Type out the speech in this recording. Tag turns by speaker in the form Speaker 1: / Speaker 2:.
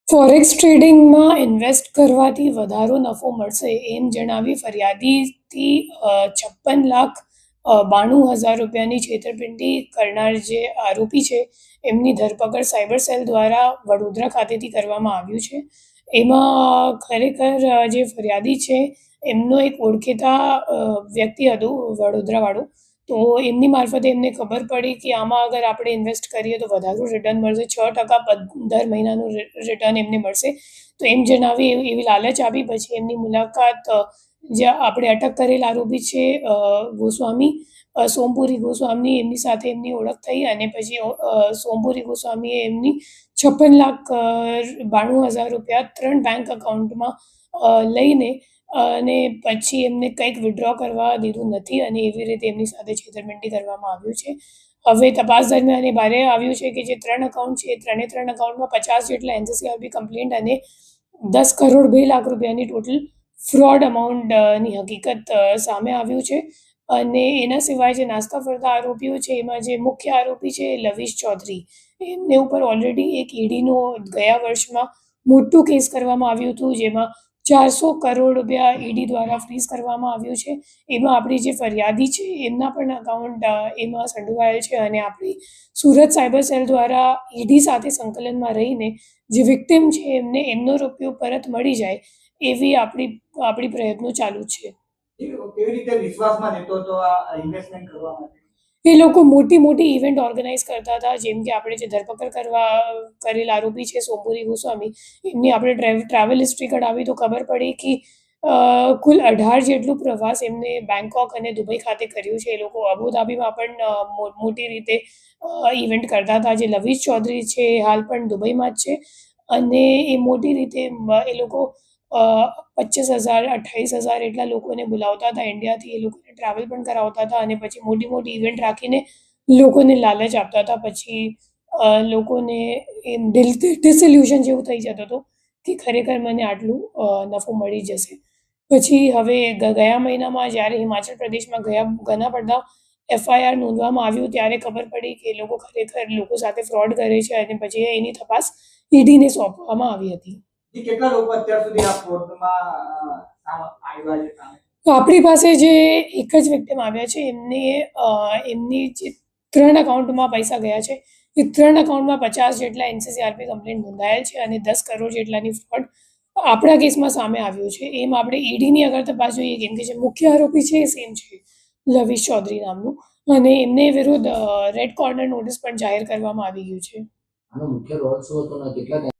Speaker 1: Forex ટ્રેડિંગમાં invest કરવાથી વધારો નફો મળશે એમ જણાવી ફરિયાદીથી 56,92,000 રૂપિયાની છેતરપિંડી કરનાર જે આરોપી છે એમની ધરપકડ સાયબર સેલ દ્વારા વડોદરા ખાતેથી કરવામાં આવ્યું છે. એમાં ખરેખર જે ફરિયાદી છે એમનો એક ઓળખીતા વ્યક્તિ હતું વડોદરાવાળું. તો એમની મારફતે એમને ખબર પડી કે આમાં અગર આપણે ઇન્વેસ્ટ કરીએ તો વધારે રિટર્ન મળશે, 6% દર મહિનાનું રિટર્ન એમને મળશે. તો એમ જણાવી એવી લાલચ આપી. પછી એમની મુલાકાત જે આપણે અટક કરેલ આરોપી છે ગોસ્વામી, સોમપુરી ગોસ્વામી, એમની સાથે એમની ઓળખ થઈ અને પછી સોમપુરી ગોસ્વામીએ એમની 56,92,000 રૂપિયા 3 બેંક એકાઉન્ટમાં લઈને અને પછી એમને કંઈક વિડ્રો કરવા દીધું નથી અને એવી રીતે એમની સાથે છેતરપિંડી કરવામાં આવ્યું છે. હવે તપાસ દરમિયાન એ બહાર આવ્યું છે કે જે 3 એકાઉન્ટ છે એ 3 એકાઉન્ટમાં 50 જેટલા એનસીસીઆરબી કમ્પ્લેન્ટ અને 10,02,00,000 રૂપિયાની ટોટલ ફ્રોડ અમાઉન્ટની હકીકત સામે આવ્યું છે. અને એના સિવાય જે નાસ્તા ફરતા આરોપીઓ છે એમાં જે મુખ્ય આરોપી છે લવીશ ચૌધરી, એમને ઉપર ઓલરેડી એક ઈડીનો ગયા વર્ષમાં મોટું કેસ કરવામાં આવ્યું હતું, જેમાં 400 કરોડ રૂપિયા ઈડી દ્વારા ફ્રીઝ કરવામાં આવ્યું છે. એમાં આપણી જે ફરિયાદી છે એમના પણ અકાઉન્ટ એમાં સંડોવાયેલ છે અને આપણી સુરત સાયબર સેલ દ્વારા ઈડી સાથે સંકલનમાં રહીને જે વિક્ટિમ છે એમને એમનો રૂપિયો પરત મળી જાય એવી આપણી પ્રયત્નો ચાલુ છે.
Speaker 2: કેવી રીતે વિશ્વાસમાં લેતો હતો આ ઇન્વેસ્ટમેન્ટ કરવા માટે?
Speaker 1: એ લોકો મોટી મોટી ઇવેન્ટ ઓર્ગેનાઇઝ કરતા હતા. જેમ કે આપણે જે ધરપકડ કરેલ આરોપી છે સોમપુરી ગોસ્વામી, એમની આપણે ટ્રાવેલ હિસ્ટ્રી કઢાવી તો ખબર પડી કે કુલ 18 જેટલું પ્રવાસ એમને બેંકોક અને દુબઈ ખાતે કર્યું છે. એ લોકો અબુધાબીમાં પણ મોટી રીતે ઇવેન્ટ કરતા હતા. જે લવીશ ચૌધરી છે એ હાલ પણ દુબઈમાં જ છે અને એ મોટી રીતે એ લોકો 25,000 28,000 એટલા લોકોને બોલાવતા હતા ઇન્ડિયાથી. એ લોકોને ટ્રાવેલ પણ કરાવતા હતા અને પછી મોટી મોટી ઇવેન્ટ રાખીને લોકોને લાલચ આપતા હતા. પછી લોકોને એમ ડિસઇલ્યુશન જેવું થઈ જતું હતું કે ખરેખર મને આટલું નફો મળી જશે. પછી હવે ગયા મહિનામાં જ્યારે હિમાચલ પ્રદેશમાં ઘણા બધા એફઆઈઆર નોંધવામાં આવ્યું ત્યારે ખબર પડી કે એ લોકો ખરેખર લોકો સાથે ફ્રોડ કરે છે અને પછી એની તપાસ ઈડીને સોંપવામાં આવી હતી.
Speaker 2: કેટલા લોકો અત્યાર સુધી આ ફ્રોડમાં આવ્યા છે?
Speaker 1: તો આપણી પાસે જે એક જ વિક્ટિમ આવ્યા છે એમની જે 3 એકાઉન્ટમાં પૈસા ગયા છે એ 3 એકાઉન્ટમાં 50 જેટલા એનસીસીઆરપી કમ્પ્લેન્ટ નોંધાયેલ છે અને 10 કરોડ જેટલાની ફ્રોડ આપણા કેસમાં સામે આવ્યું છે. એમ આપણે ઈડીની અગર તપાસ જોઈએ, કેમ કે જે મુખ્ય આરોપી છે એ સેમ છે લવીશ ચૌધરી નામનું, અને એમને વિરુદ્ધ રેડ કોર્નર નોટિસ પણ જાહેર કરવામાં આવી ગયું છે.
Speaker 2: આનો મુખ્ય રોલ શું હતો ને કેટલા